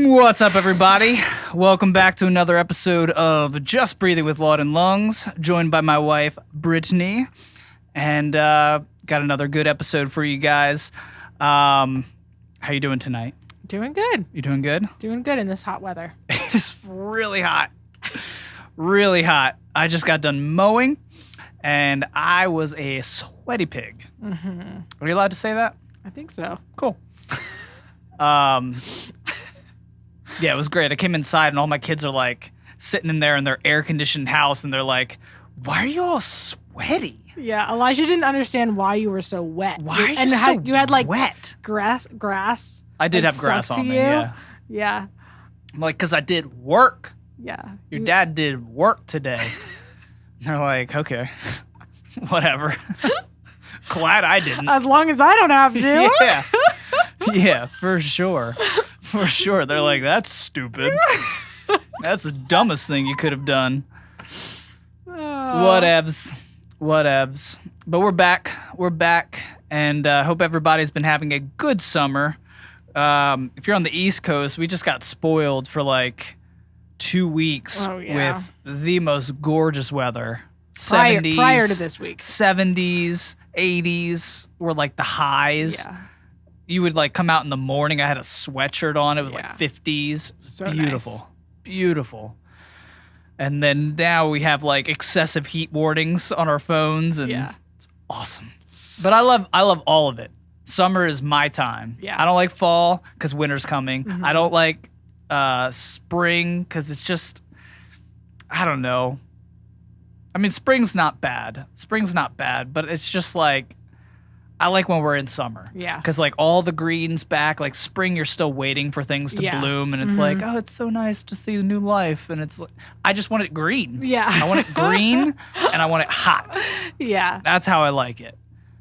What's up, everybody? Welcome back to another episode of Just Breathing with Laud Lungs, joined by my wife, Brittany, and got another good episode for you guys. How you doing tonight? Doing good. You doing good? Doing good in this hot weather. It's really hot. Really hot. I just got done mowing, and I was a sweaty pig. Mm-hmm. Are you allowed to say that? I think so. Cool. Yeah, it was great. I came inside and all my kids are like sitting in there in their air-conditioned house and they're like, "Why are you all sweaty?" Yeah, Elijah didn't understand why you were so wet. Why are you so you had like wet? Grass. I did like, have grass stuck on to me, you. yeah. Yeah. Like, because I did work. Yeah. Your dad did work today. And they're like, okay, whatever. Glad I didn't. As long as I don't have to. Yeah. Yeah, for sure. For sure. They're like, that's stupid. That's the dumbest thing you could have done. Whatevs. But we're back. And hope everybody's been having a good summer. If you're on the East Coast, we just got spoiled for like 2 weeks with the most gorgeous weather. Prior to this week. 70s, 80s were like the highs. Yeah. You would like come out in the morning. I had a sweatshirt on. It was like 50s. So beautiful. nice. Beautiful. And then now we have like excessive heat warnings on our phones and it's awesome. But I love all of it. Summer is my time. Yeah. I don't like fall because winter's coming. Mm-hmm. I don't like spring because it's just, I don't know. I mean, spring's not bad, but it's just like, I like when we're in summer. Yeah. Because like all the green's back, like spring, you're still waiting for things to bloom. And it's like, oh, it's so nice to see the new life. And it's like, I just want it green. Yeah. I want it green and I want it hot. Yeah. That's how I like it.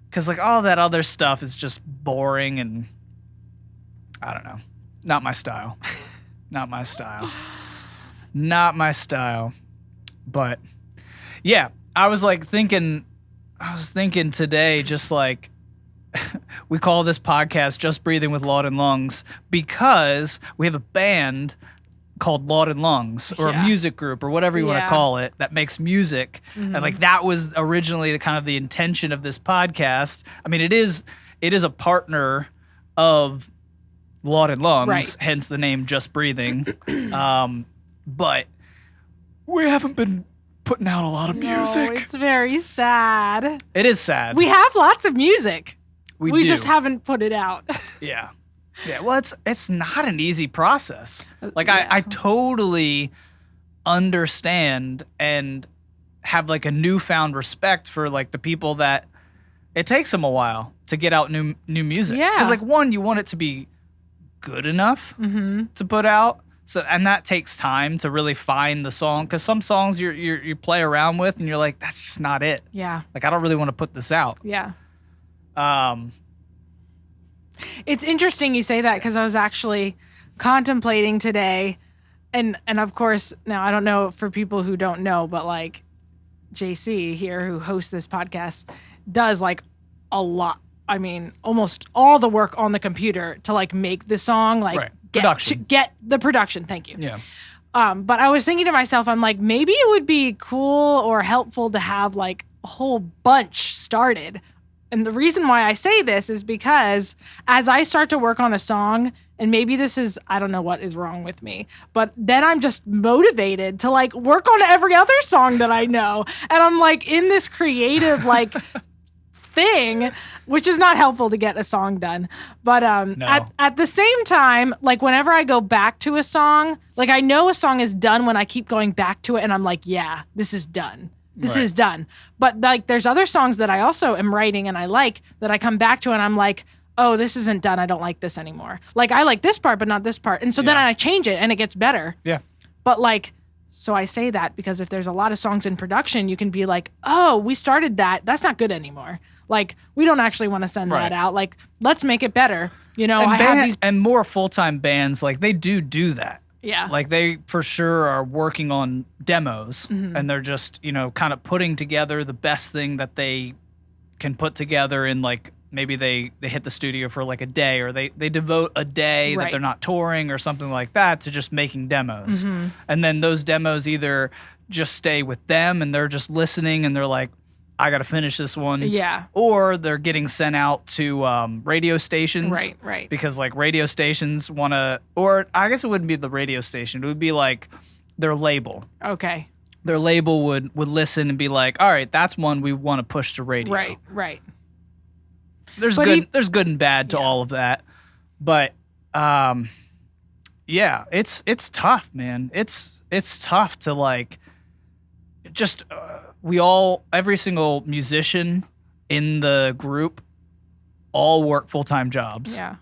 Because like all that other stuff is just boring and I don't know. Not my style. Not my style. But yeah, I was thinking today, just like, we call this podcast Just Breathing with Laud Lungs because we have a band called Laud Lungs or a music group or whatever you want to call it that makes music. And like that was originally the kind of the intention of this podcast. I mean, it is a partner of Laud Lungs, hence the name Just Breathing. But we haven't been putting out a lot of music. No, it's very sad. It is sad. We have lots of music. We do. just haven't put it out. Yeah. Well, it's not an easy process. Like I totally understand and have like a newfound respect for like the people that it takes them a while to get out new music. Yeah. Because like one, you want it to be good enough to put out. So and that takes time to really find the song. Because some songs you play around with and you're like, that's just not it. Yeah. Like I don't really want to put this out. Yeah. It's interesting you say that because I was actually contemplating today and of course now I don't know for people who don't know, but like JC here who hosts this podcast does like a lot. I mean, almost all the work on the computer to like make the song, like get the production. Thank you. Yeah. But I was thinking to myself, I'm like, maybe it would be cool or helpful to have like a whole bunch started. And the reason why I say this is because as I start to work on a song, and maybe this is, I don't know what is wrong with me, but then I'm just motivated to like work on every other song that I know. And I'm like in this creative like thing, which is not helpful to get a song done. But at the same time, like whenever I go back to a song, like I know a song is done when I keep going back to it and I'm like, yeah, this is done. This is done. But like there's other songs that I also am writing and I like that I come back to and I'm like, oh, this isn't done. I don't like this anymore. Like I like this part, but not this part. And so then I change it and it gets better. Yeah. But like, so I say that because if there's a lot of songs in production, you can be like, oh, we started that. That's not good anymore. Like, we don't actually want to send that out. Like, let's make it better. You know, and more full-time bands, like they do that. Yeah. Like they for sure are working on demos and they're just, you know, kind of putting together the best thing that they can put together in like maybe they hit the studio for like a day, or they devote a day that they're not touring or something like that to just making demos. And then those demos either just stay with them and they're just listening and they're like, I got to finish this one. Yeah. Or they're getting sent out to radio stations. Right. Because like radio stations want to, or I guess it wouldn't be the radio station. It would be like their label. Okay. Their label would listen and be like, all right, that's one we want to push to radio. Right. There's good and bad to all of that. But yeah, it's tough, man. It's tough to like just every single musician in the group all work full-time jobs. Yeah.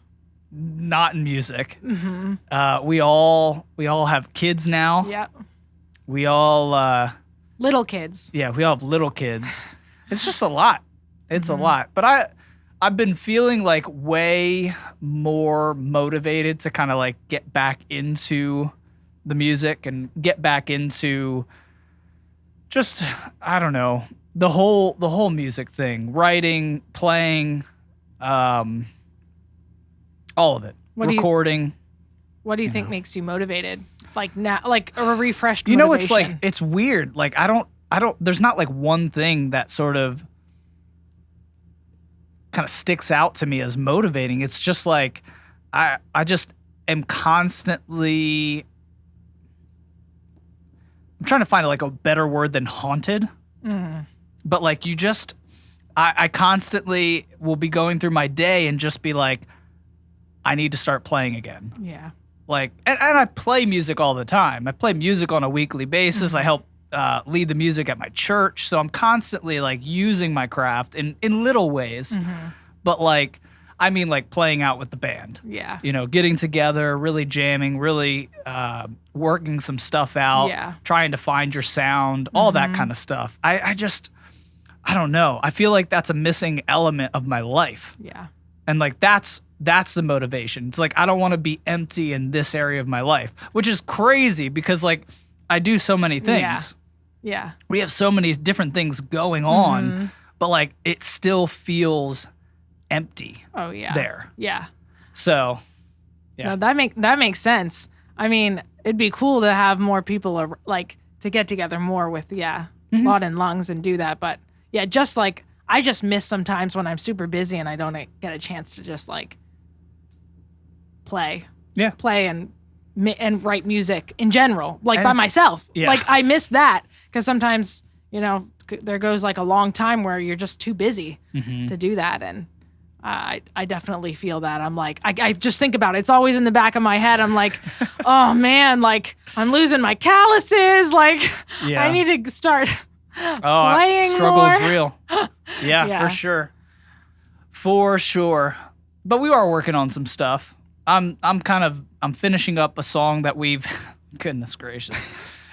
Not in music. We all have kids now. Yep. We all little kids. Yeah, we all have little kids. It's just a lot. It's a lot. But I've been feeling like way more motivated to kind of like get back into the music and get back into just, I don't know, the whole music thing, writing, playing, all of it, recording. What do you think makes you motivated? Like now, like a refreshed motivation? It's like, it's weird. Like I don't, there's not like one thing that sort of kind of sticks out to me as motivating. It's just like, I just am constantly, I'm trying to find like a better word than haunted. But like I constantly will be going through my day and just be like, I need to start playing again. Yeah. Like, and I play music all the time. I play music on a weekly basis. I help lead the music at my church. So I'm constantly like using my craft in little ways. But like, I mean like playing out with the band. Yeah. You know, getting together, really jamming, really working some stuff out, trying to find your sound, all that kind of stuff. I don't know. I feel like that's a missing element of my life. Yeah. And like that's the motivation. It's like I don't want to be empty in this area of my life, which is crazy because like I do so many things. Yeah. We have so many different things going on, but like it still feels empty. Oh yeah. There. Yeah. So yeah. No, that makes sense. I mean, it'd be cool to have more people like to get together more with Laud Lungs and do that, but yeah, just like I just miss sometimes when I'm super busy and I don't get a chance to just like play and write music in general, like by myself. Yeah. Like I miss that because sometimes, you know, there goes like a long time where you're just too busy to do that. And I definitely feel that. I'm like, I just think about it. It's always in the back of my head. I'm like, oh man, like I'm losing my calluses. Like I need to start playing struggle more. is real. Yeah, for sure. But we are working on some stuff. I'm finishing up a song that we've goodness gracious,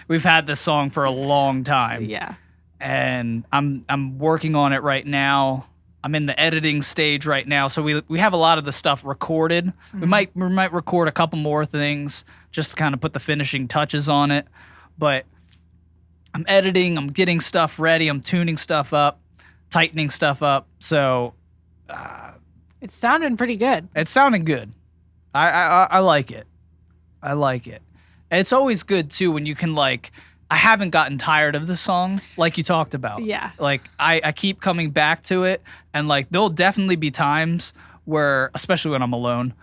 we've had this song for a long time. Yeah, and I'm working on it right now. I'm in the editing stage right now, so we have a lot of the stuff recorded. We might record a couple more things just to kind of put the finishing touches on it, but I'm editing, I'm getting stuff ready, I'm tuning stuff up, tightening stuff up. So it's sounding pretty good. It's sounding good. I like it. I like it. And it's always good too when you can like, I haven't gotten tired of the song like you talked about. Yeah. Like I keep coming back to it, and like there'll definitely be times where, especially when I'm alone,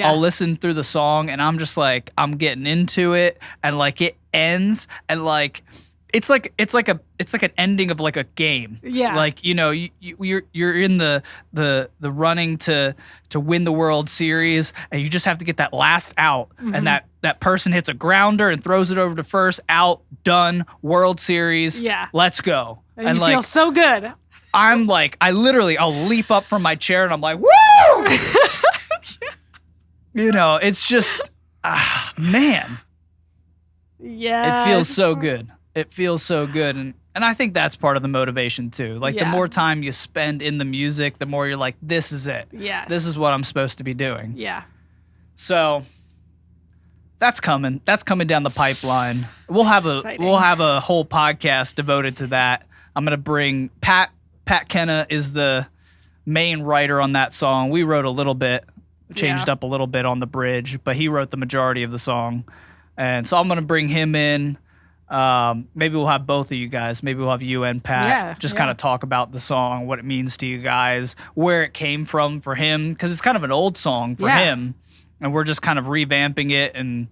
I'll listen through the song and I'm just like, I'm getting into it, and like it ends and like it's like an ending of like a game. Yeah. Like, you know, you're in the running to win the World Series, and you just have to get that last out, and that person hits a grounder and throws it over to first, out, done, World Series. Yeah. Let's go. And you like, feel so good. I'm like, I'll leap up from my chair and I'm like, woo! You know, it's just, man. Yeah. It feels so good. It feels so good. And I think that's part of the motivation too. Like the more time you spend in the music, the more you're like, this is it. Yes. This is what I'm supposed to be doing. Yeah. So that's coming. That's coming down the pipeline. We'll have a whole podcast devoted to that. I'm going to bring Pat Kenna is the main writer on that song. We wrote a little bit, changed Yeah. up a little bit on the bridge, but he wrote the majority of the song. And so I'm going to bring him in. Maybe we'll have both of you guys. Maybe we'll have you and Pat just kind of talk about the song, what it means to you guys, where it came from for him, because it's kind of an old song for him, and we're just kind of revamping it and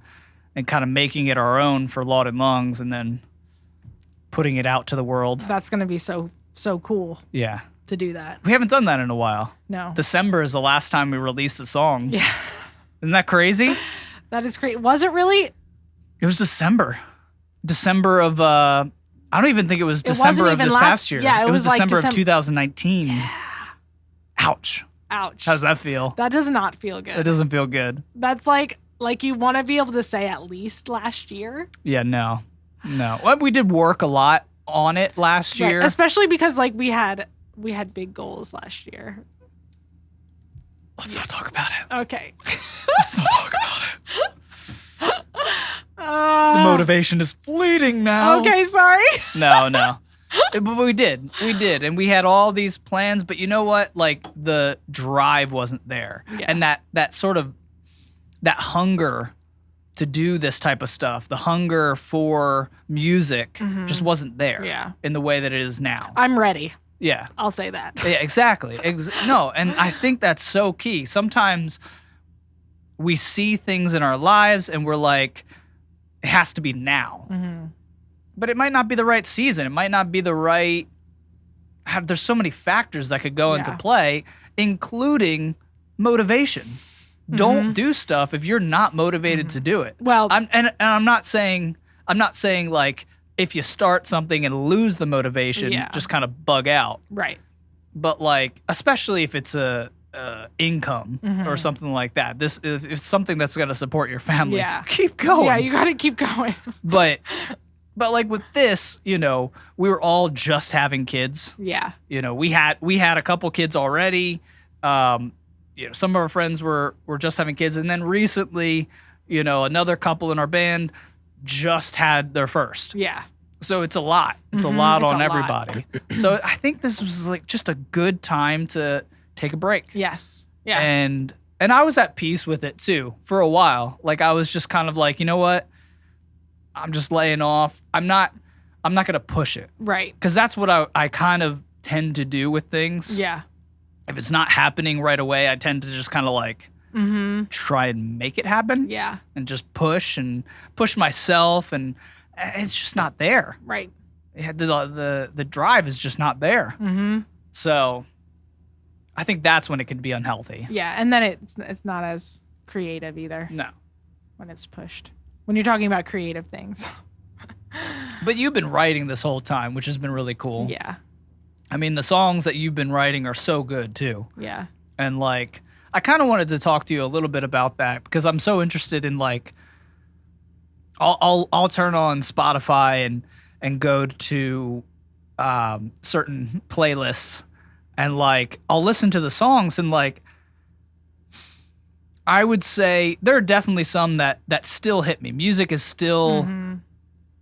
kind of making it our own for Laud Lungs, and then putting it out to the world. That's gonna be so cool. Yeah, to do that. we haven't done that in a while. No. December is the last time we released a song. Yeah, isn't that crazy? that is great. Was it really? It was December of I don't even think it was December of this past year. Yeah, it was like December of 2019. Yeah. Ouch. Ouch. How's that feel? That does not feel good. It doesn't feel good. That's like you want to be able to say at least last year. Yeah, no. Well, we did work a lot on it last year. Right. Especially because like we had big goals last year. Let's not talk about it. Okay. Let's not talk about it. The motivation is fleeting now. Okay, sorry. No. But we did, and we had all these plans. But you know what? Like the drive wasn't there, and that sort of that hunger to do this type of stuff, the hunger for music, just wasn't there. Yeah. In the way that it is now. I'm ready. Yeah. I'll say that. Yeah, exactly. No, and I think that's so key. Sometimes we see things in our lives and we're like, it has to be now. Mm-hmm. But it might not be the right season. It might not be the right. There's so many factors that could go into play, including motivation. Mm-hmm. Don't do stuff if you're not motivated to do it. Well, I'm not saying like if you start something and lose the motivation, just kind of bug out. Right. But like, especially if it's a income or something like that. This is something that's going to support your family. Yeah. Keep going. Yeah, you got to keep going. But like with this, we were all just having kids. Yeah. We had a couple kids already. Some of our friends were just having kids, and then recently, another couple in our band just had their first. Yeah. So it's a lot. It's a lot on everybody. So I think this was like just a good time to take a break. Yes. Yeah. And I was at peace with it too for a while. Like I was just kind of like, you know what? I'm just laying off. I'm not going to push it. Right. Because that's what I kind of tend to do with things. Yeah. If it's not happening right away, I tend to just kind of like try and make it happen. Yeah. And just push myself, and it's just not there. Right. The drive is just not there. Mm-hmm. So I think that's when it can be unhealthy. Yeah, and then it's not as creative either. No. When it's pushed. When you're talking about creative things. But you've been writing this whole time, which has been really cool. Yeah. I mean, the songs that you've been writing are so good too. Yeah. And like, I kind of wanted to talk to you a little bit about that because I'm so interested in like, I'll turn on Spotify and go to certain playlists, and like I'll listen to the songs, and like I would say there are definitely some that still hit me. Music is still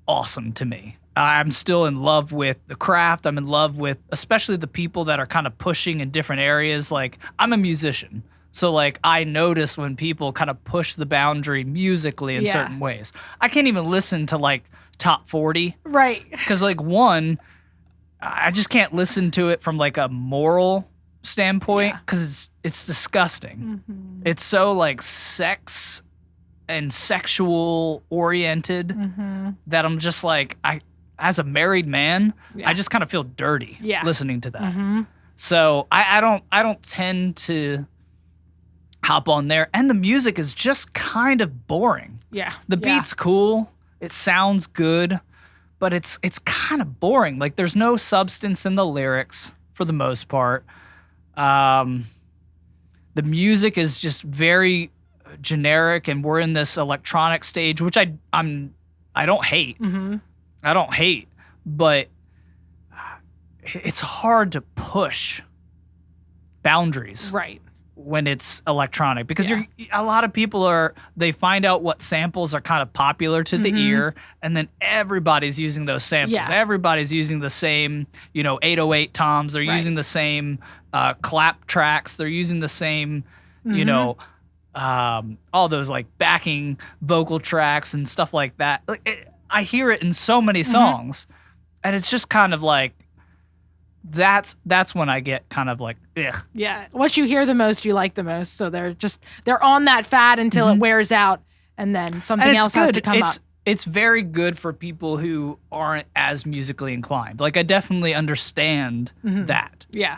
awesome to me. I'm still in love with the craft. I'm in love with especially the people that are kind of pushing in different areas. Like I'm a musician. So like I notice when people kind of push the boundary musically in certain ways. I can't even listen to like top 40. Right. Because like one, I just can't listen to it from like a moral standpoint because it's disgusting. Mm-hmm. It's so like sex and sexual oriented that I'm just like as a married man, I just kind of feel dirty listening to that. Mm-hmm. So I don't tend to hop on there, and the music is just kind of boring. Yeah. The beat's cool. It sounds good, but it's kind of boring. Like there's no substance in the lyrics for the most part. The music is just very generic, and we're in this electronic stage, which I don't hate. Mm-hmm. I don't hate, but it's hard to push boundaries. Right. when it's electronic, because Yeah. a lot of people they find out what samples are kind of popular to the ear, and then everybody's using those samples. Yeah. Everybody's using the same, 808 toms. They're Right. using the same clap tracks. They're using the same, all those like backing vocal tracks and stuff like that. I hear it in so many songs, and it's just kind of like, that's when I get kind of like, ugh. Yeah. What you hear the most, you like the most. So they're on that fad until it wears out, and then something And it's else has good. to come up. It's very good for people who aren't as musically inclined. Like, I definitely understand that. Yeah.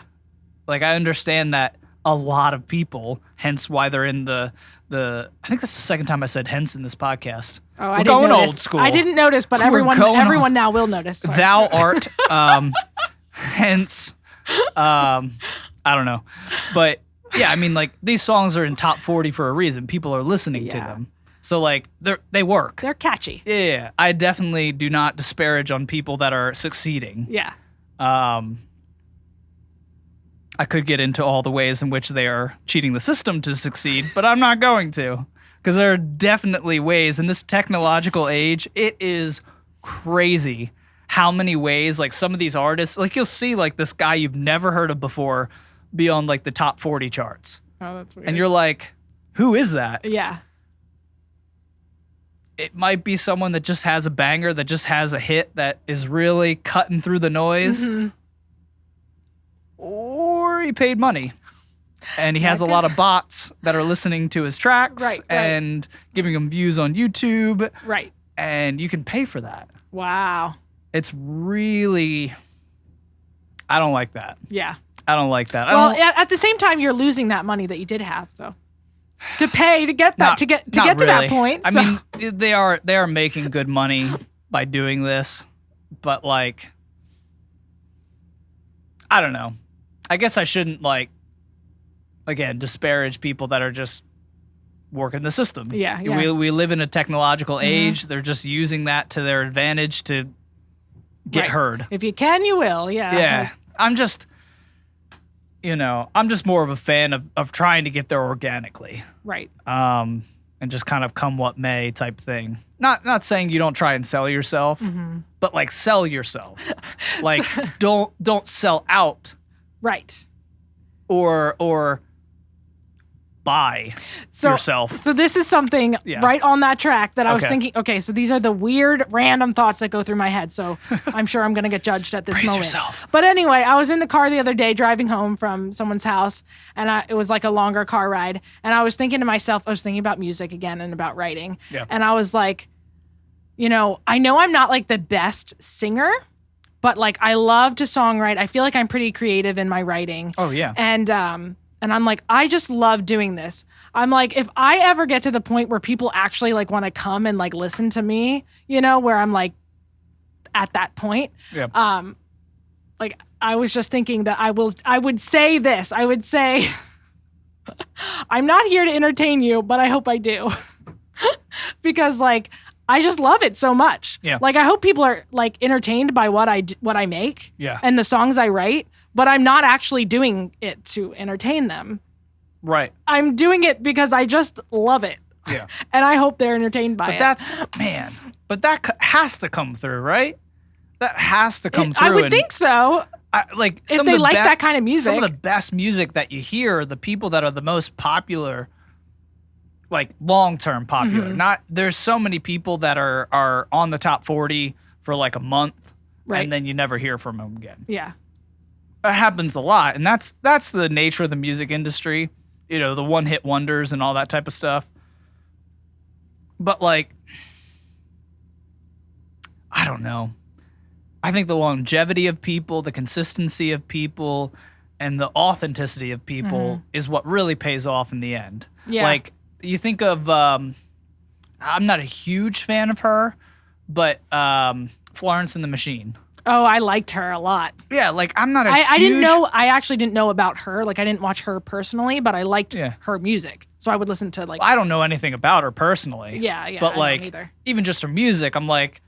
Like, I understand that a lot of people, hence why they're in the I think that's the second time I said hence in this podcast. Oh, We're I didn't going notice. old school. I didn't notice, but We're going everyone old. now will notice. Sorry. Thou art, hence, I don't know. But yeah, I mean, like, these songs are in top 40 for a reason. People are listening to Yeah. them. So, like, they work. They're catchy. Yeah, I definitely do not disparage on people that are succeeding. Yeah. I could get into all the ways in which they are cheating the system to succeed, but I'm not going to, because there are definitely ways in this technological age. It is crazy how many ways, like, some of these artists, like, you'll see like this guy you've never heard of before be on like the top 40 charts, Oh, that's weird. and you're like, who is that? Yeah. It might be someone that just has a banger, that just has a hit that is really cutting through the noise, or he paid money and he has a lot of bots that are listening to his tracks Right. and giving him views on YouTube, Right. and you can pay for that. Wow. It's really, I don't like that. Yeah. I don't like that. Well, at the same time, you're losing that money that you did have, so to pay to get that to get to that point. I so. mean, they are making good money by doing this, but like, I don't know. I guess I shouldn't, like, again, disparage people that are just working the system. Yeah, yeah. We live in a technological age. They're just using that to their advantage to get Right. heard. If you can, you will. Yeah. Yeah. I'm just more of a fan of trying to get there organically. Right. And just kind of come what may type thing. Not saying you don't try and sell yourself, but like, sell yourself. Like, don't sell out Right. or buy yourself. So this is something Yeah. right on that track that I was Okay. thinking, okay, so these are the weird random thoughts that go through my head. So I'm sure I'm going to get judged at this Brace moment. yourself. But anyway, I was in the car the other day driving home from someone's house, and it was like a longer car ride. And I was thinking to myself, I was thinking about music again and about writing. Yeah. And I was like, I know I'm not like the best singer, but like, I love to songwrite. I feel like I'm pretty creative in my writing. Oh yeah. And I'm like, I just love doing this. I'm like, if I ever get to the point where people actually like want to come and like listen to me, where I'm like at that point, Yeah. like, I was just thinking that I would say this. I would say, I'm not here to entertain you, but I hope I do. Because like, I just love it so much. Yeah. Like, I hope people are like entertained by what I make Yeah. and the songs I write, but I'm not actually doing it to entertain them. Right. I'm doing it because I just love it. Yeah. And I hope they're entertained by But it. but that has to come through, right? That has to come through. I would and think so. like, If some they of the like that kind of music. Some of the best music that you hear are the people that are the most popular, like, long-term popular. There's so many people that are on the top 40 for like a month, Right. and then you never hear from them again. Yeah. That happens a lot, and that's the nature of the music industry. The one-hit wonders and all that type of stuff. But like, I don't know. I think the longevity of people, the consistency of people, and the authenticity of people is what really pays off in the end. Yeah. Like, you think of, I'm not a huge fan of her, but Florence and the Machine. Oh, I liked her a lot. Yeah, like, I'm not a I huge... I actually didn't know about her. Like, I didn't watch her personally, but I liked Yeah. her music. So I would listen to like, I don't know anything about her personally. yeah. But I don't like, either. even just her music, I'm like,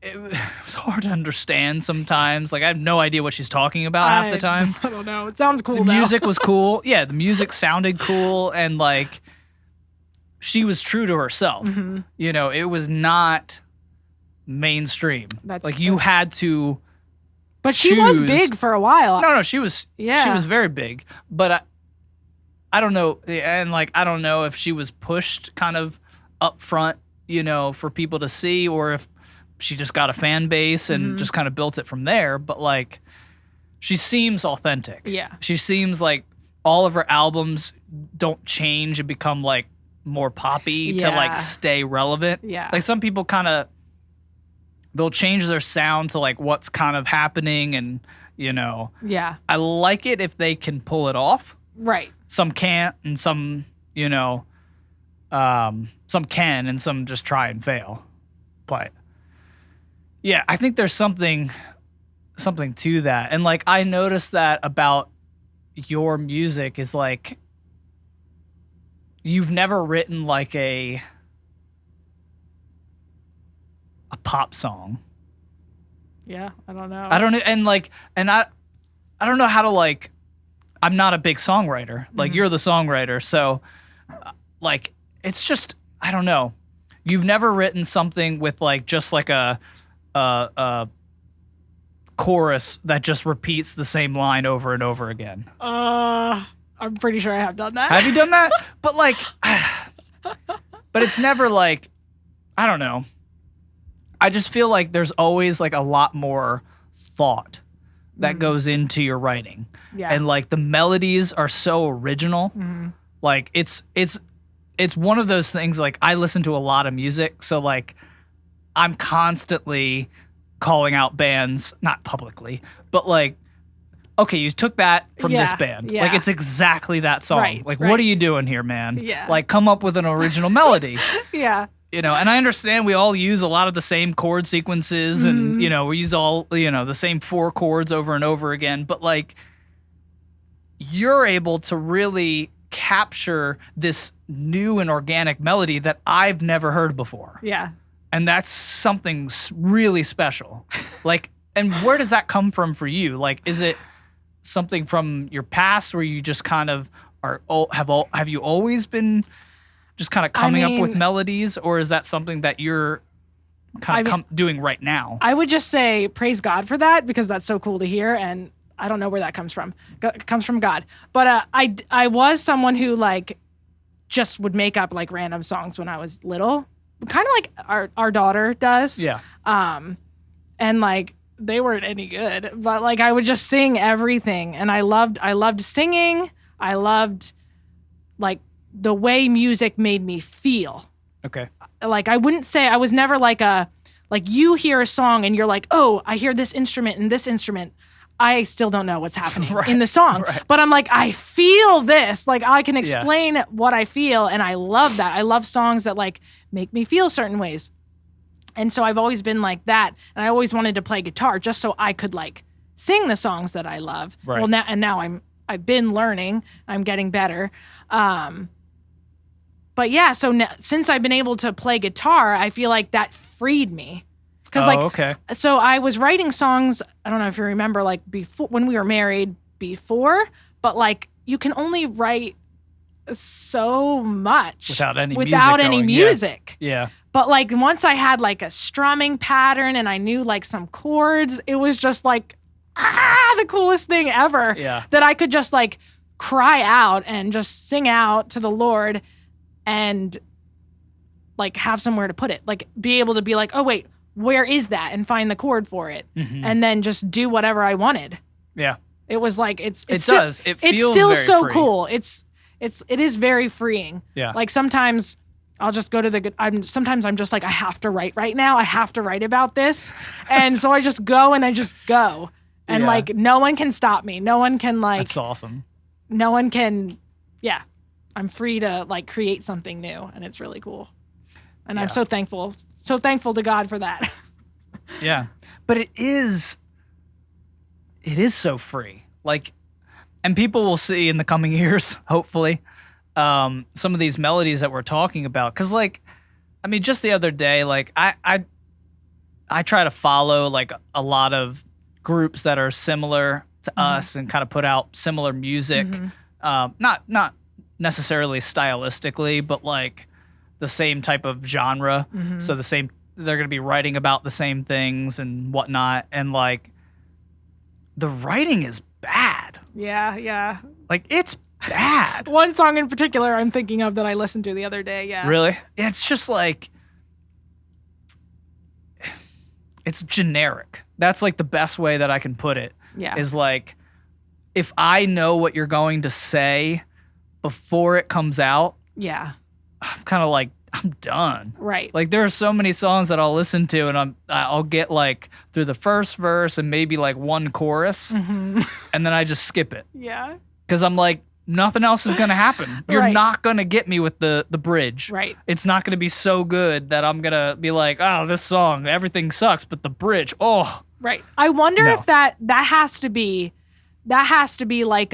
it was hard to understand sometimes. Like I have no idea what she's talking about half the time. I don't know. It sounds cool. The music was cool. Yeah, the music sounded cool, and like she was true to herself. Mm-hmm. You know, it was not mainstream. That's you had to. But she was choose. big for a while. No, she was. Yeah. She was very big. But I don't know, and like I don't know if she was pushed kind of up front, you know, for people to see, or if she just got a fan base and just kind of built it from there. But like, she seems authentic. Yeah. She seems like all of her albums don't change and become like more poppy to like stay relevant. Yeah. Like some people kind of, they'll change their sound to like what's kind of happening, and you know. Yeah. I like it if they can pull it off. Right. Some can't, and some, you know, some can, and some just try and fail. But yeah, I think there's something to that. And like I noticed that about your music is like you've never written like a pop song. Yeah, I don't know. I don't know, and I don't know how to like. I'm not a big songwriter. Like you're the songwriter, so like it's just I don't know. You've never written something with like just like a chorus that just repeats the same line over and over again. I'm pretty sure I have done that. Have you done that? But like, but it's never like, I don't know. I just feel like there's always like a lot more thought that goes into your writing. Yeah. And like the melodies are so original. Like it's one of those things, like I listen to a lot of music, so like I'm constantly calling out bands, not publicly, but like, okay, you took that from this band. Yeah. Like it's exactly that song. Right, like right. what are you doing here, man? Yeah. Like come up with an original melody. Yeah. You know, and I understand we all use a lot of the same chord sequences and, you know, we use all, you know, the same 4 chords over and over again. But like, you're able to really capture this new and organic melody that I've never heard before. Yeah. And that's something really special. Like, and where does that come from for you? Like, is it something from your past where you just kind of have you always been just kind of coming up with melodies, or is that something that you're kind of doing right now? I would just say praise God for that, because that's so cool to hear, and I don't know where that comes from. It comes from God. But I was someone who like just would make up like random songs when I was little, kind of like our daughter does. Yeah. And like they weren't any good, but like I would just sing everything, and I loved singing. I loved like the way music made me feel. Okay. Like I wouldn't say I was never like you hear a song and you're like, oh, I hear this instrument and this instrument. I still don't know what's happening in the song, but I'm like, I feel this. Like I can explain what I feel, and I love that. I love songs that like make me feel certain ways. And so I've always been like that, and I always wanted to play guitar just so I could like sing the songs that I love. Right. Well, now I've been learning. I'm getting better. But yeah, so since I've been able to play guitar, I feel like that freed me. Because so I was writing songs, I don't know if you remember, like before, when we were married before, but like you can only write so much without any music. Yeah. But like once I had like a strumming pattern and I knew like some chords, it was just like, the coolest thing ever. Yeah. That I could just like cry out and just sing out to the Lord and like have somewhere to put it. Like be able to be like, oh wait, where is that? And find the chord for it. Mm-hmm. And then just do whatever I wanted. Yeah. It was like, it feels still very so free. cool. It is very freeing. Yeah. Like sometimes I'll just go to sometimes I'm just like, I have to write right now. I have to write about this. And so I just go and I just go. And like, no one can stop me. No one can like. That's awesome. No one can. Yeah. I'm free to like create something new, and it's really cool. And I'm so thankful to God for that. Yeah. But it is so free. Like, and people will see in the coming years, hopefully, some of these melodies that we're talking about. Cause like, I mean, just the other day, like I try to follow like a lot of groups that are similar to us and kind of put out similar music. Not necessarily stylistically, but like the same type of genre. So they're going to be writing about the same things and whatnot. And like the writing is bad. Yeah. Like it's bad. One song in particular I'm thinking of that I listened to the other day. Yeah. Really? It's just like, it's generic. That's like the best way that I can put it. Yeah. Is like, if I know what you're going to say before it comes out, yeah, I'm kind of like, I'm done. Right. Like there are so many songs that I'll listen to and I'll get like through the first verse and maybe like one chorus and then I just skip it. Yeah. Cause I'm like, nothing else is going to happen. You're Right. not going to get me with the bridge. Right. It's not going to be so good that I'm going to be like, oh, this song, everything sucks, but the bridge, oh. Right. I wonder No. if that has to be like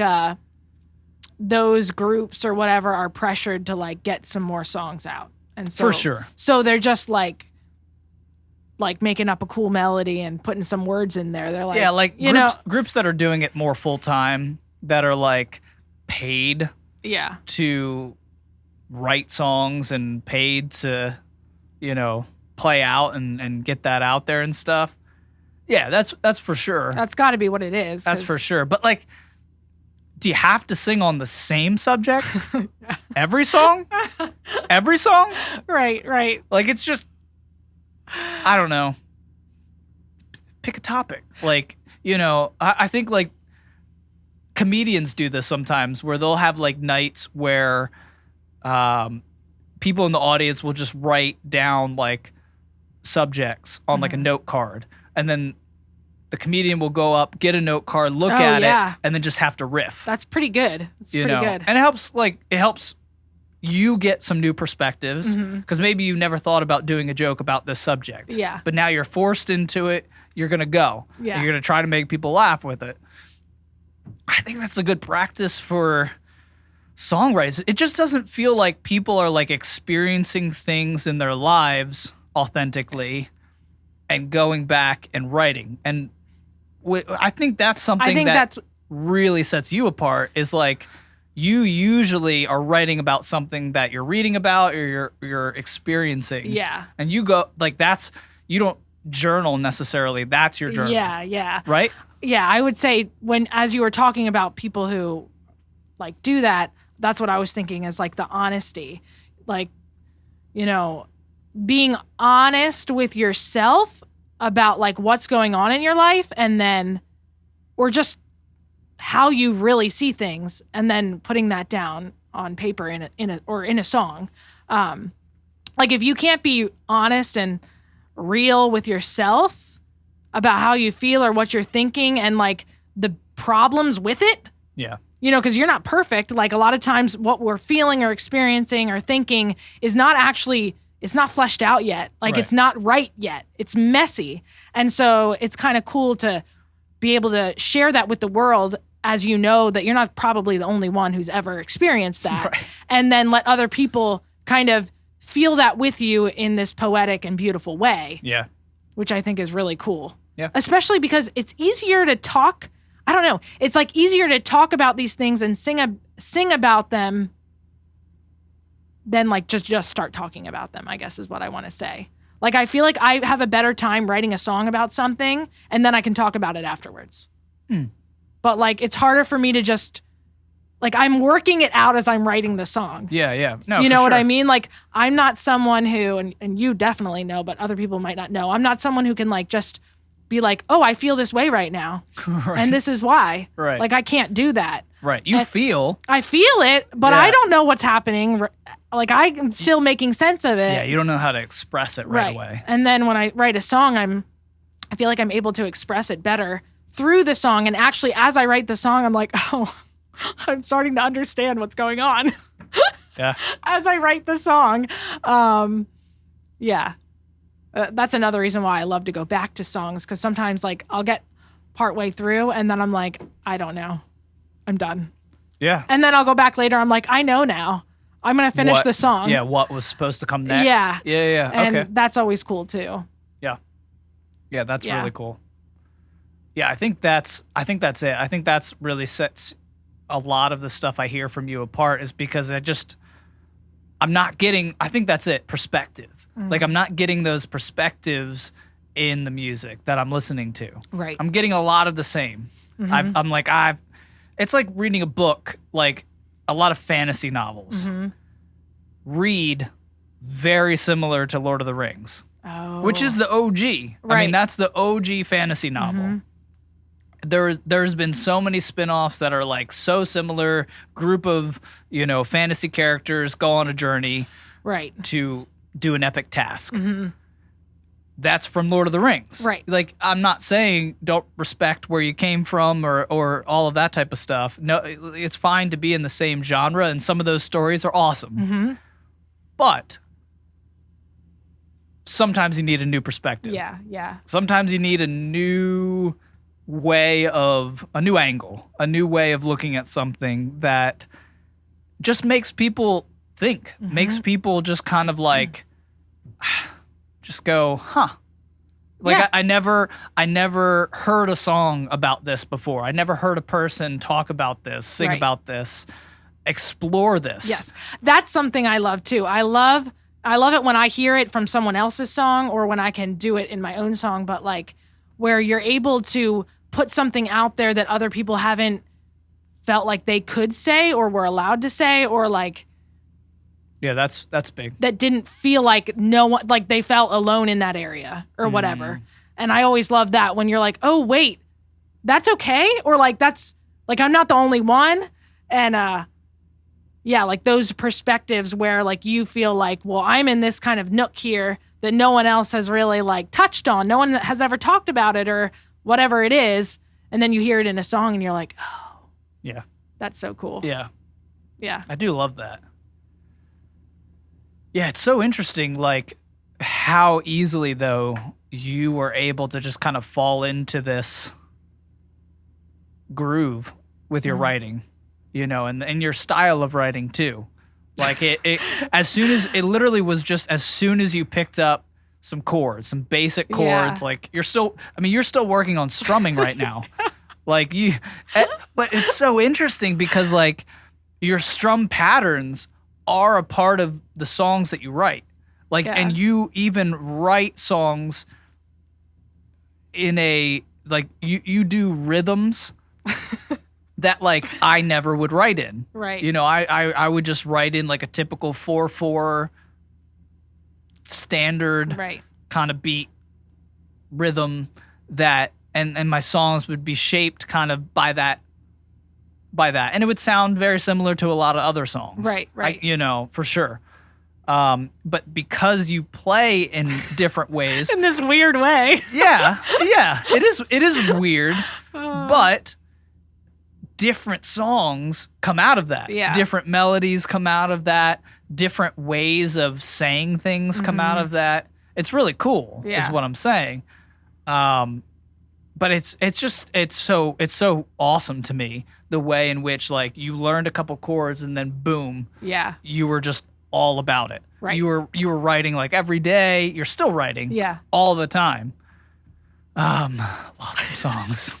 those groups or whatever are pressured to like get some more songs out. And so For sure. So they're just like making up a cool melody and putting some words in there. They're like, Yeah, like you know, groups that are doing it more full time, that are like paid yeah. to write songs and paid to, you know, play out and get that out there and stuff. Yeah, that's for sure. That's got to be what it is. That's for sure. But like, do you have to sing on the same subject? Every song? Every song? Right. Like, it's just, I don't know. Pick a topic. Like, you know, I think like comedians do this sometimes where they'll have like nights where people in the audience will just write down like subjects on like a note card. And then the comedian will go up, get a note card, look at it, and then just have to riff. That's pretty good. It's pretty good. And it helps you get some new perspectives because maybe you never thought about doing a joke about this subject. Yeah. But now you're forced into it. You're going to go. Yeah. You're going to try to make people laugh with it. I think that's a good practice for songwriters. It just doesn't feel like people are like experiencing things in their lives authentically and going back and writing. And I think that's something that really sets you apart, is like you usually are writing about something that you're reading about or you're experiencing. Yeah. And you go like, you don't journal necessarily. That's your journal. Yeah. Right? Yeah, I would say as you were talking about people who like do that, that's what I was thinking is like the honesty. Like, you know, being honest with yourself about like what's going on in your life, and then, or just how you really see things, and then putting that down on paper in a song. Like if you can't be honest and real with yourself about how you feel or what you're thinking and like the problems with it. Yeah. You know, because you're not perfect. Like a lot of times what we're feeling or experiencing or thinking is not actually, it's not fleshed out yet. Like It's not right yet. It's messy. And so it's kind of cool to be able to share that with the world, as you know that you're not probably the only one who's ever experienced that. Right. And then let other people kind of feel that with you in this poetic and beautiful way. Yeah. Which I think is really cool. Yeah. Especially because it's easier to talk. I don't know. It's like easier to talk about these things and sing about them than like just start talking about them, I guess is what I want to say. Like I feel like I have a better time writing a song about something and then I can talk about it afterwards. But like it's harder for me to just like I'm working it out as I'm writing the song. Yeah. No, you know what sure. I mean? Like I'm not someone who, and you definitely know, but other people might not know. I'm not someone who can like just be like, oh, I feel this way right now. Right. And this is why. Right. Like I can't do that. Right. I feel it, but I don't know what's happening. Like I'm still making sense of it. Yeah, you don't know how to express it right away. And then when I write a song, I feel like I'm able to express it better through the song. And actually, as I write the song, I'm like, oh, I'm starting to understand what's going on. Yeah. As I write the song. Yeah. That's another reason why I love to go back to songs, because sometimes like I'll get partway through and then I'm like, I don't know. I'm done. Yeah. And then I'll go back later. I'm like, I know now. I'm going to finish the song. Yeah, what was supposed to come next. Yeah. Yeah. And Okay. that's always cool too. Yeah. Yeah, that's really cool. Yeah, I think that's it. I think that's really sets a lot of the stuff I hear from you apart, is because I'm not getting, I think that's it, perspective. Like, I'm not getting those perspectives in the music that I'm listening to. Right. I'm getting a lot of the same. It's like reading a book, like a lot of fantasy novels. Read very similar to Lord of the Rings, which is the OG. Right. I mean, that's the OG fantasy novel. There's been so many spin-offs that are like so similar, group of, fantasy characters go on a journey to do an epic task. That's from Lord of the Rings. Right. Like, I'm not saying don't respect where you came from or all of that type of stuff. No, it's fine to be in the same genre, and some of those stories are awesome. But sometimes you need a new perspective. Yeah. Sometimes you need a new angle, a new way of looking at something that just makes people think, makes people just kind of like, just go, huh. Like, I never heard a song about this before. I never heard a person talk about this, sing about this, explore this. Yes. That's something I love too. I love it when I hear it from someone else's song, or when I can do it in my own song, but like where you're able to put something out there that other people haven't felt like they could say or were allowed to say, or like, yeah, that's big. That didn't feel like no one, like they felt alone in that area or whatever. And I always love that when you're like, oh wait, that's okay, or like that's like I'm not the only one. And like those perspectives where like you feel like, well, I'm in this kind of nook here that no one else has really like touched on, no one has ever talked about it or whatever it is, and then you hear it in a song and you're like, oh, yeah, that's so cool. Yeah, I do love that. Yeah, it's so interesting, like, how easily, though, you were able to just kind of fall into this groove with your writing, and your style of writing, too. Like, it as soon as, it literally was just as soon as you picked up some chords, some basic chords, like, you're still working on strumming right now. Like, but it's so interesting because, like, your strum patterns are a part of the songs that you write. Like, and you even write songs in a, like, you do rhythms that, like, I never would write in. Right. I would just write in like a typical 4/4 standard kind of beat rhythm that, and my songs would be shaped kind of by that. And it would sound very similar to a lot of other songs. Right. For sure. But because you play in different ways. In this weird way. Yeah. It is weird. But different songs come out of that. Yeah. Different melodies come out of that. Different ways of saying things come out of that. It's really cool, is what I'm saying. But it's so awesome to me, the way in which, like, you learned a couple chords and then boom, you were just all about it. Right. You were writing like every day. You're still writing, all the time. Lots of songs.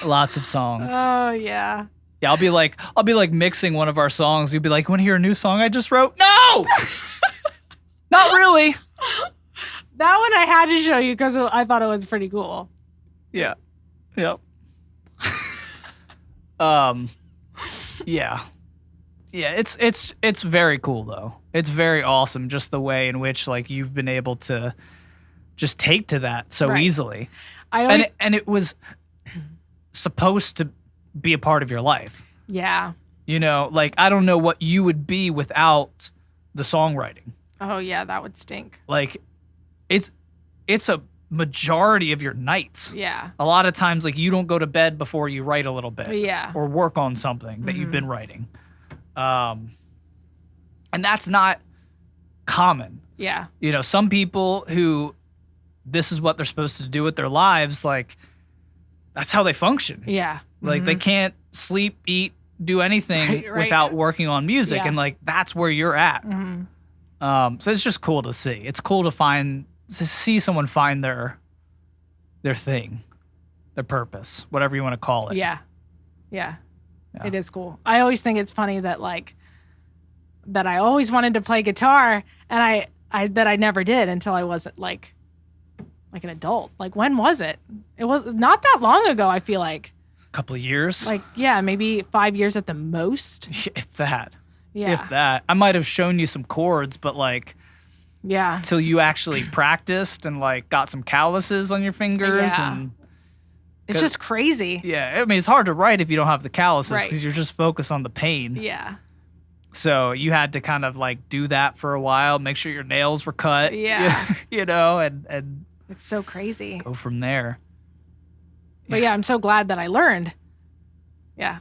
Lots of songs. Oh yeah. Yeah, I'll be like mixing one of our songs. You'll be like, "Want to hear a new song I just wrote?" No, not really. That one I had to show you because I thought it was pretty cool. Yeah. Yep. Yeah. It's very cool though. It's very awesome, just the way in which, like, you've been able to just take to that so easily. And it was supposed to be a part of your life. Yeah. Like, I don't know what you would be without the songwriting. Oh yeah, that would stink. Like, it's a majority of your nights. Yeah. A lot of times, like, you don't go to bed before you write a little bit. Yeah. Or work on something that you've been writing. And that's not common. Yeah. Some people who this is what they're supposed to do with their lives, like, that's how they function. Yeah. Like, they can't sleep, eat, do anything without working on music. And, like, that's where you're at. So it's just cool to see. It's cool to find see someone find their thing, their purpose, whatever you want to call it. Yeah. It is cool. I always think it's funny that that I always wanted to play guitar, and I never did until I wasn't like an adult. Like, when was it? It was not that long ago, I feel like. A couple of years. Like, yeah, maybe 5 years at the most. If that. Yeah. If that. I might have shown you some chords, but yeah. Till you actually practiced and got some calluses on your fingers. Yeah. And it's just crazy. Yeah. I mean, it's hard to write if you don't have the calluses because Right. you're just focused on the pain. Yeah. So you had to kind of do that for a while, make sure your nails were cut. Yeah. And it's so crazy. go from there. But yeah, I'm so glad that I learned. Yeah.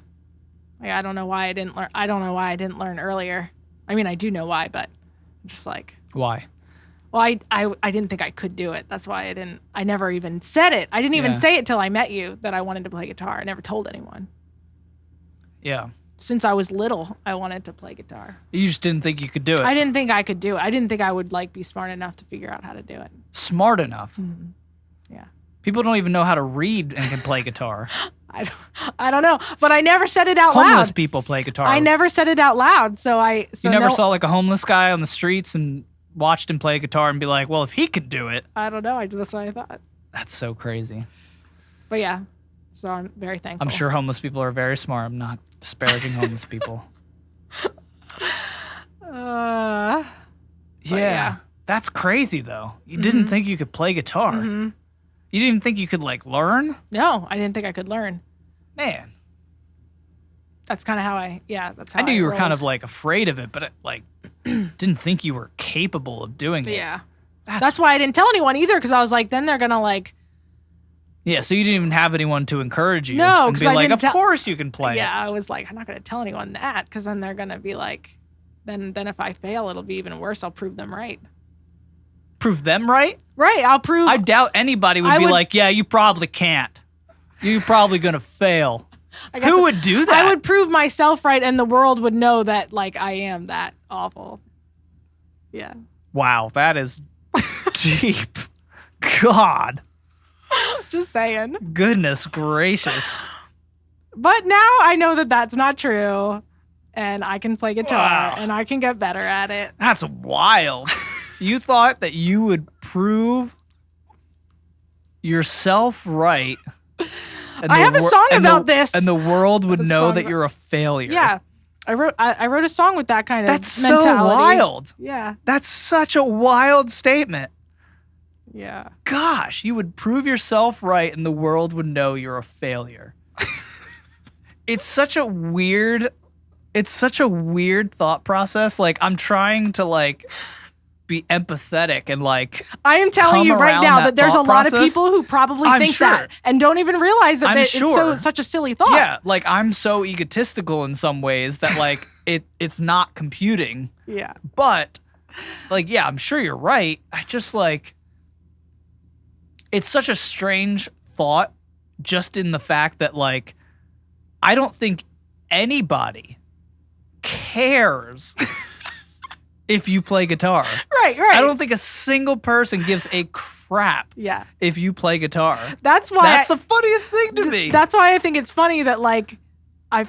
I don't know why I didn't learn. I don't know why I didn't learn earlier. I mean, I do know why, but I'm just Why? Well, I didn't think I could do it. That's why I never even said it. I didn't even Yeah. say it till I met you that I wanted to play guitar. I never told anyone. Yeah. Since I was little, I wanted to play guitar. You just didn't think you could do it. I didn't think I could do it. I didn't think I would be smart enough to figure out how to do it. Smart enough. Mm-hmm. Yeah. People don't even know how to read and can play guitar. I don't know, but I never said it out Homeless loud. people play guitar. I never said it out loud, so You never saw a homeless guy on the streets and watched him play guitar and be like, well, if he could do it. I don't know. That's what I thought. That's so crazy. But yeah, so I'm very thankful. I'm sure homeless people are very smart. I'm not disparaging homeless people. Yeah. That's crazy, though. You didn't think you could play guitar. Mm-hmm. You didn't think you could, learn? No, I didn't think I could learn. Man. That's kind of how that's how I knew you were rolled. kind of, afraid of it, but, didn't think you were capable of doing it. Yeah. That's why I didn't tell anyone either, because I was like, then they're going to, Yeah, so you didn't even have anyone to encourage you. No, and 'cause be I like, didn't of course you can play yeah, it. I was like, I'm not going to tell anyone that, because then they're going to be like, then if I fail, it'll be even worse. I'll prove them right. Prove them right? Right, I'll prove. I doubt anybody would be like, yeah, you probably can't. You're probably going to fail. Who would do that? I would prove myself right, and the world would know that, I am that awful. Yeah. Wow, that is deep. God. Just saying. Goodness gracious. But now I know that that's not true, and I can play guitar, Wow. and I can get better at it. That's wild. You thought that you would prove yourself right. And I have a song about this. And the world would The know song that about- you're a failure. Yeah. I wrote a song with that kind of That's mentality. so wild. Yeah. That's such a wild statement. Yeah. Gosh, you would prove yourself right and the world would know you're a failure. It's such a weird thought process. I'm trying to be empathetic and I am telling come you right around now that that there's a thought lot of process. people who probably I'm think sure. that and don't even realize that I'm it's sure. such a silly thought. yeah, I'm so egotistical in some ways that it's not computing. Yeah. But yeah, I'm sure you're right. I just it's such a strange thought just in the fact that I don't think anybody cares if you play guitar. Right. I don't think a single person gives a crap Yeah. if you play guitar. That's why That's the funniest thing to me. That's why I think it's funny that I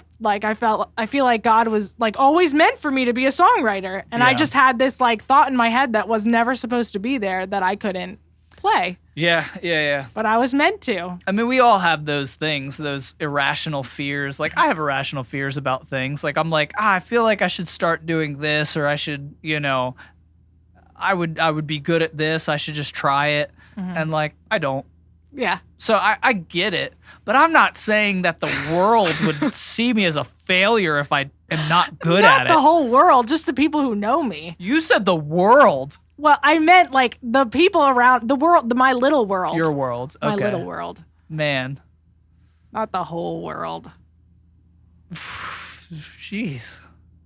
feel like God was always meant for me to be a songwriter, and I Yeah. just had this thought in my head that was never supposed to be there, that I couldn't play, Yeah. but I was meant to. I mean, we all have those things, those irrational fears. I have irrational fears about things. I'm I feel like I should start doing this, or I should, I would be good at this. I should just try it. And I don't. Yeah. So I get it, but I'm not saying that the world would see me as a failure if I am not good Not at the it. whole world, just the people who know me. You said the world. Well, I meant the people around the world, my little world. Your world. Okay. My little world. Man. Not the whole world. Jeez.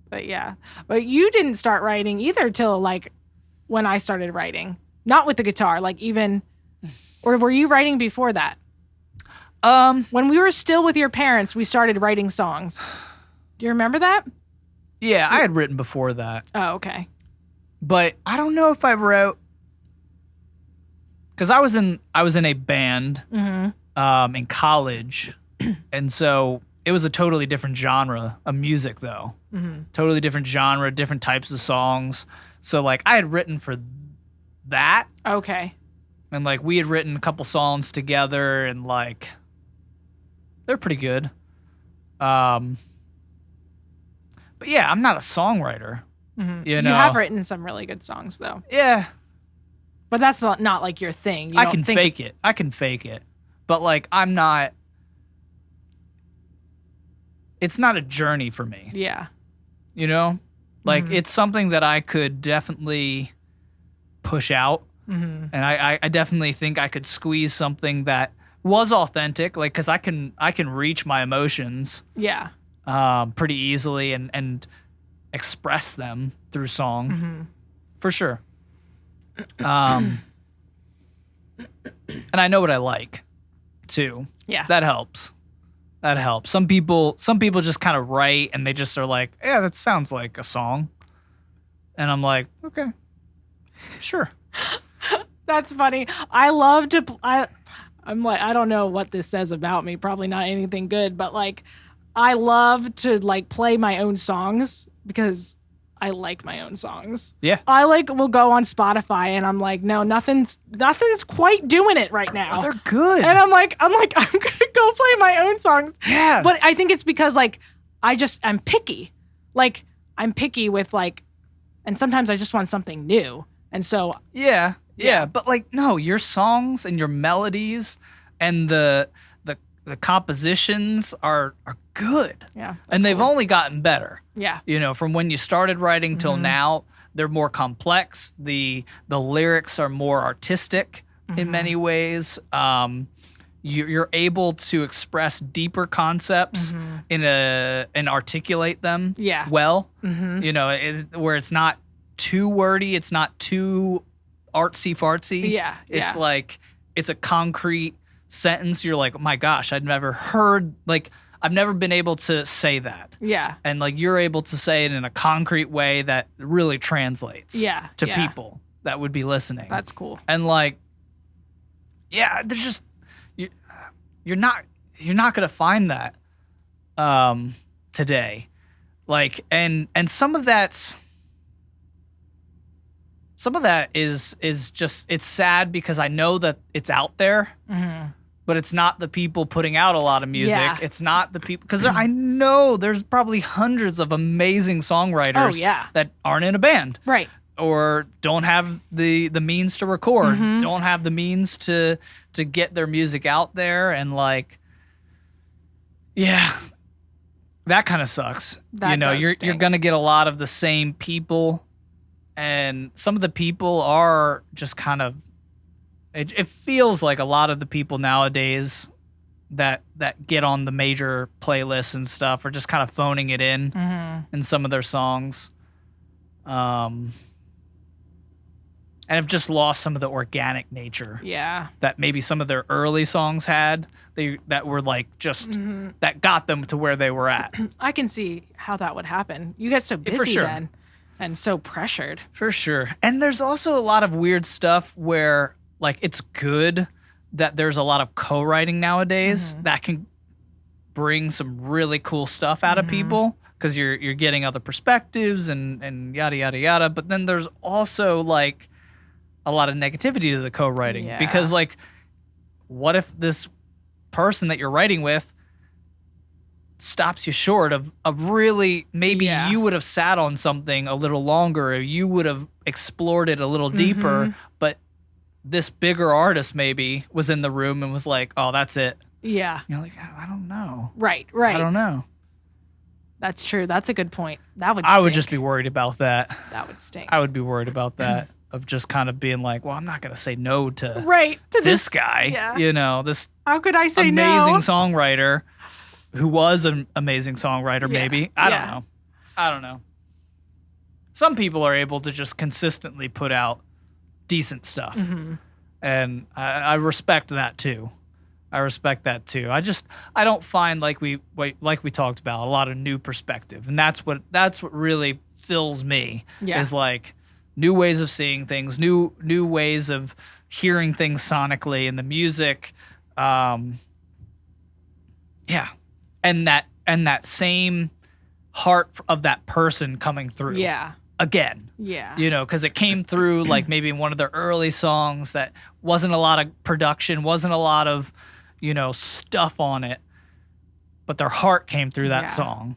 But yeah. But you didn't start writing either till when I started writing. Not with the guitar, even, or were you writing before that? When we were still with your parents, we started writing songs. Do you remember that? Yeah, I had written before that. Oh, okay. But I don't know if I wrote because I was in a band in college, and so it was a totally different genre of music, though. Totally different genre, different types of songs. So like I had written for that. Okay. And like we had written a couple songs together, and like they're pretty good. But yeah, I'm not a songwriter. You know, You have written some really good songs though. Yeah, but that's not like your thing. I can fake it. I can fake it, but like I'm not. It's not a journey for me. Yeah. You know, like it's something that I could definitely push out. And I definitely think I could squeeze something that was authentic, like, because I can reach my emotions pretty easily and express them through song for sure. And I know what I like too. Yeah, that helps. Some people just kind of write and they just are like, yeah, that sounds like a song, and I'm like, okay, sure. That's funny. I love to. I'm like, I don't know what this says about me. Probably not anything good, but like, I love to like play my own songs because I like my own songs. Yeah. I like will go on Spotify and I'm like, no, nothing's quite doing it right now. Oh, they're good. And I'm like, I'm gonna go play my own songs. Yeah. But I think it's because like I'm picky. Like I'm picky with like, and sometimes I just want something new. And so yeah. But like, no, your songs and your melodies and the compositions are good. Yeah. And they've only gotten better. Yeah. You know, from when you started writing till now, they're more complex. The lyrics are more artistic in many ways. You're able to express deeper concepts and articulate them well. You know, where it's not too wordy, it's not too artsy fartsy. Yeah. It's like it's a concrete sentence. You're like, oh my gosh, I've never been able to say that. Yeah. And like you're able to say it in a concrete way that really translates to people that would be listening. That's cool. And like, yeah, there's just you're not gonna find that today. Like and some of that is just, it's sad because I know that it's out there, but it's not the people putting out a lot of music. Yeah. It's not the people, because I know there's probably hundreds of amazing songwriters that aren't in a band. Right. Or don't have the means to record, don't have the means to get their music out there. And like, yeah, that kind of sucks. That you know, does you're stink. going to get a lot of the same people. And some of the people are just kind of, it feels like a lot of the people nowadays that get on the major playlists and stuff are just kind of phoning it in some of their songs. And have just lost some of the organic nature. Yeah. That maybe some of their early songs had, that were like just, that got them to where they were at. I can see how that would happen. You get so busy For sure. then. And so pressured. For sure. And there's also a lot of weird stuff where, like, it's good that there's a lot of co-writing nowadays that can bring some really cool stuff out of people, because you're getting other perspectives and yada, yada, yada. But then there's also, like, a lot of negativity to the co-writing. Because, like, what if this person that you're writing with stops you short of really, maybe you would have sat on something a little longer, or you would have explored it a little deeper, but this bigger artist maybe was in the room and was like, oh, that's it. Yeah. You're like, I don't know. Right. I don't know. That's true. That's a good point. That would I would stink. just be worried about that. That would stink. I would be worried about that, of just kind of being like, well, I'm not going to say no to to this guy, you know, this how could I say amazing no? songwriter who was an amazing songwriter, maybe. I don't know. Some people are able to just consistently put out decent stuff. And I respect that too. I don't find, like we talked about, a lot of new perspective. And that's what really fills me, is like new ways of seeing things, new ways of hearing things sonically, and the music. Yeah, and that same heart of that person coming through. Yeah. Again. Yeah. Because it came through like maybe in one of their early songs that wasn't a lot of production, wasn't a lot of, stuff on it, but their heart came through that song.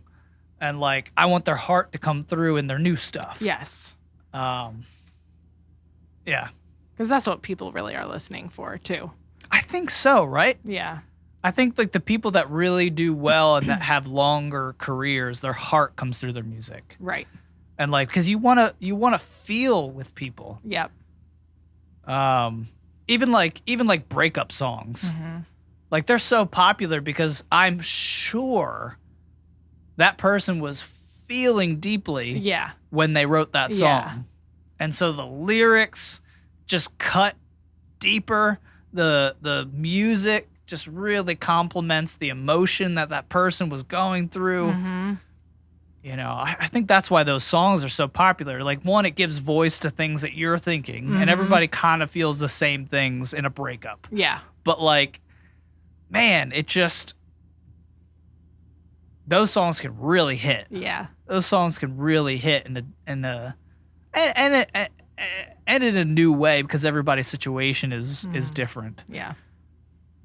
And like, I want their heart to come through in their new stuff. Yes. Yeah. Because that's what people really are listening for too. I think so, right? Yeah. I think like the people that really do well and that have longer careers, their heart comes through their music. Right. And like, because you wanna feel with people. Yep. Even like breakup songs, like they're so popular because I'm sure that person was feeling deeply when they wrote that song, and so the lyrics just cut deeper. The music just really complements the emotion that person was going through. I think that's why those songs are so popular. Like, one, it gives voice to things that you're thinking, and everybody kind of feels the same things in a breakup. Yeah. But like, man, it just, those songs can really hit. Yeah. Those songs can really hit in a new way because everybody's situation is different. Yeah.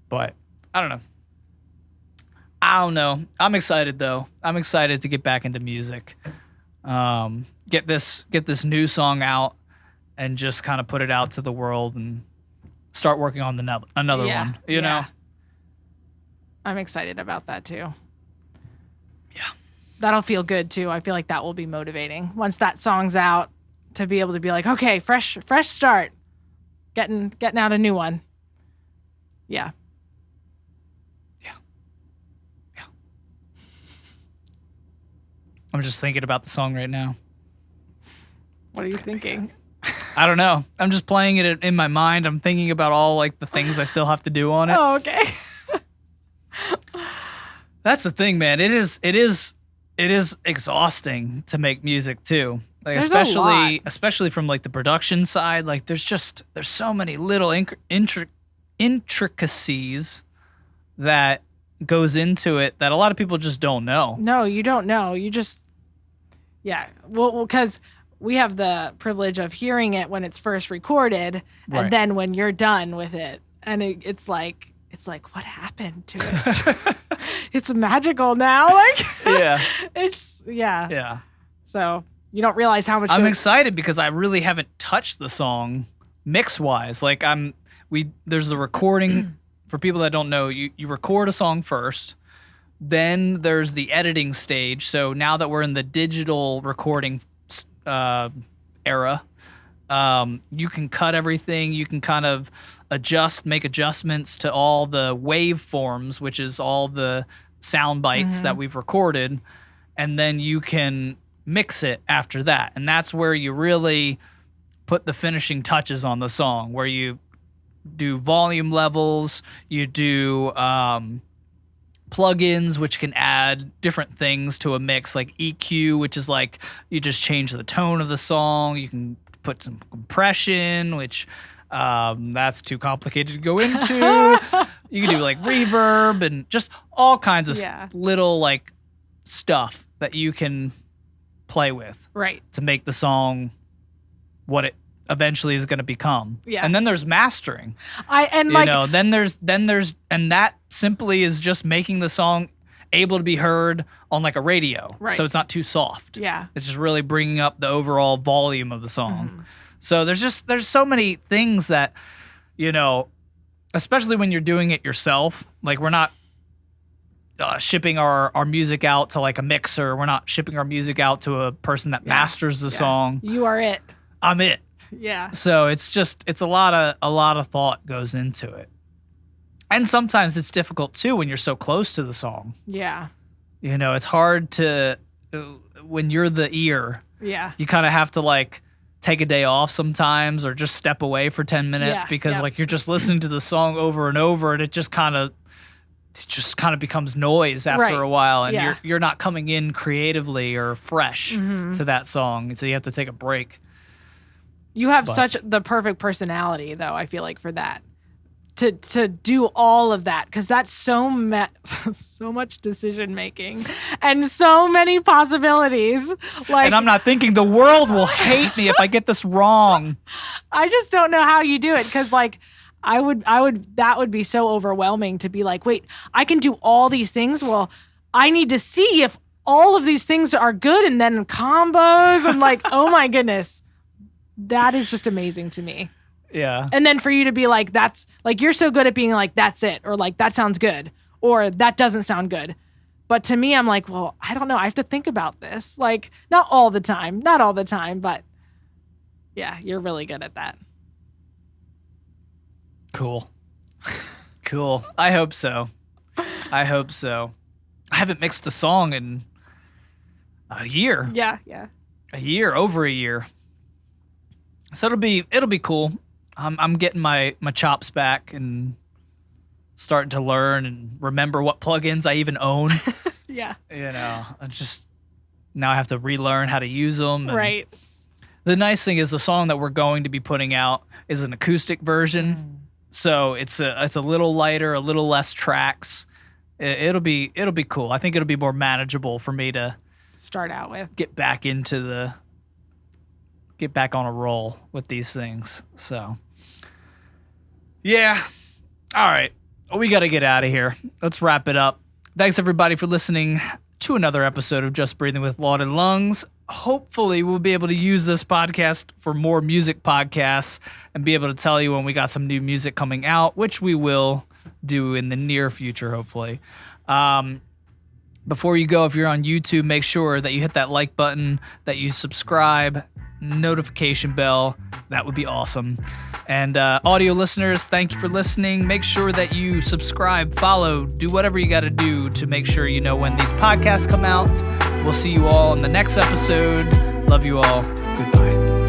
But I don't know. I'm excited though. I'm excited to get back into music. Get this new song out and just kind of put it out to the world and start working on another one. You know? I'm excited about that too. Yeah. That'll feel good too. I feel like that will be motivating once that song's out, to be able to be like, okay, fresh start, getting out a new one. Yeah. I'm just thinking about the song right now. What are you thinking? I don't know. I'm just playing it in my mind. I'm thinking about all like the things I still have to do on it. Oh, okay. That's the thing, man. It is exhausting to make music too. Like, especially from like the production side. Like, there's so many little intricacies that goes into it that a lot of people just don't know. No, you don't know. You just, well, because we have the privilege of hearing it when it's first recorded, and then when you're done with it, and it's like, what happened to it? It's magical now. Like, yeah. So you don't realize how much. I'm excited because I really haven't touched the song mix wise. Like, there's the recording. For people that don't know, you record a song first, then there's the editing stage. So now that we're in the digital recording era, you can cut everything. You can kind of make adjustments to all the waveforms, which is all the sound bites that we've recorded, and then you can mix it after that. And that's where you really put the finishing touches on the song, where you do volume levels, you do plugins, which can add different things to a mix, like EQ, which is like you just change the tone of the song. You can put some compression, which that's too complicated to go into. You can do like reverb and just all kinds of little like stuff that you can play with, to make the song what it eventually is going to become. And then there's mastering. And that simply is just making the song able to be heard on like a radio, so it's not too soft. It's just really bringing up the overall volume of the song. So there's so many things that, especially when you're doing it yourself. Like, we're not shipping our music out to like a mixer. We're not shipping our music out to a person that masters the song. You are it. I'm it. Yeah. So it's a lot of thought goes into it. And sometimes it's difficult too when you're so close to the song. Yeah. It's hard to, when you're the ear. Yeah. You kind of have to like take a day off sometimes, or just step away for 10 minutes because like you're just listening to the song over and over, and it just kind of becomes noise after a while, and you're not coming in creatively or fresh to that song. So you have to take a break. You have But- such the perfect personality, though, I feel like, for that. To do all of that, because that's so much decision making and so many possibilities. Like, And I'm not thinking the world will hate me if I get this wrong. I just don't know how you do it, because like I would that would be so overwhelming to be like, wait, I can do all these things. Well, I need to see if all of these things are good, and then combos and like, oh my goodness, that is just amazing to me. Yeah. And then for you to be like, that's like, you're so good at being like, that's it, or like, that sounds good, or that doesn't sound good. But to me, I'm like, well, I don't know. I have to think about this. Like, not all the time, but yeah, you're really good at that. Cool. Cool. I hope so. I haven't mixed a song in a year. Yeah. Over a year. So it'll be cool. I'm getting my chops back and starting to learn and remember what plugins I even own. Yeah. I just now I have to relearn how to use them. Right. The nice thing is the song that we're going to be putting out is an acoustic version. So it's a little lighter, a little less tracks. It'll be cool. I think it'll be more manageable for me to start out with. Get back on a roll with these things. So, yeah. All right. We got to get out of here. Let's wrap it up. Thanks, everybody, for listening to another episode of Just Breathing with Laud Lungs. Hopefully, we'll be able to use this podcast for more music podcasts and be able to tell you when we got some new music coming out, which we will do in the near future, hopefully. Before you go, if you're on YouTube, make sure that you hit that like button, that you subscribe, notification bell. That would be awesome. And audio listeners, thank you for listening. Make sure that you subscribe, follow, do whatever you got to do to make sure you know when these podcasts come out. We'll see you all in the next episode. Love you all. Goodbye.